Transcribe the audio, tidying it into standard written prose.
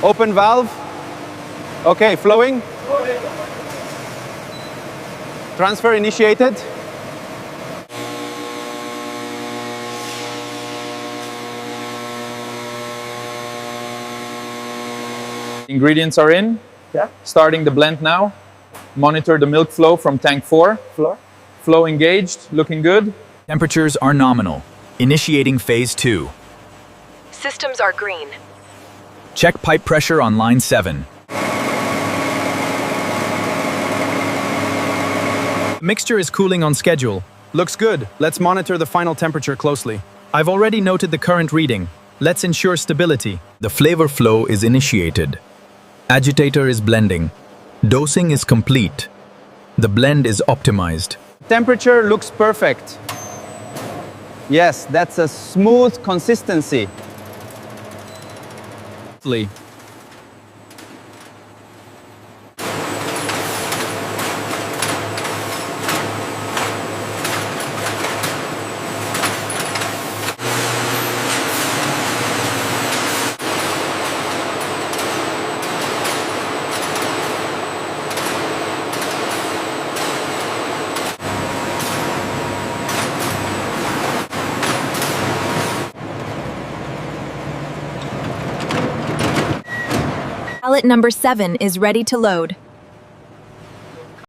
Open valve. Okay, flowing. Transfer initiated. Ingredients are in. Yeah. Starting the blend now. Monitor the milk flow from tank 4. Flow engaged, looking good. Temperatures are nominal. Initiating phase 2. Systems are green. Check pipe pressure on line 7. Mixture is cooling on schedule. Looks good. Let's monitor the final temperature closely. I've already noted the current reading. Let's ensure stability. The flavor flow is initiated. Agitator is blending. Dosing is complete. The blend is optimized. Temperature looks perfect. Yes, that's a smooth consistency. Pallet number 7 is ready to load.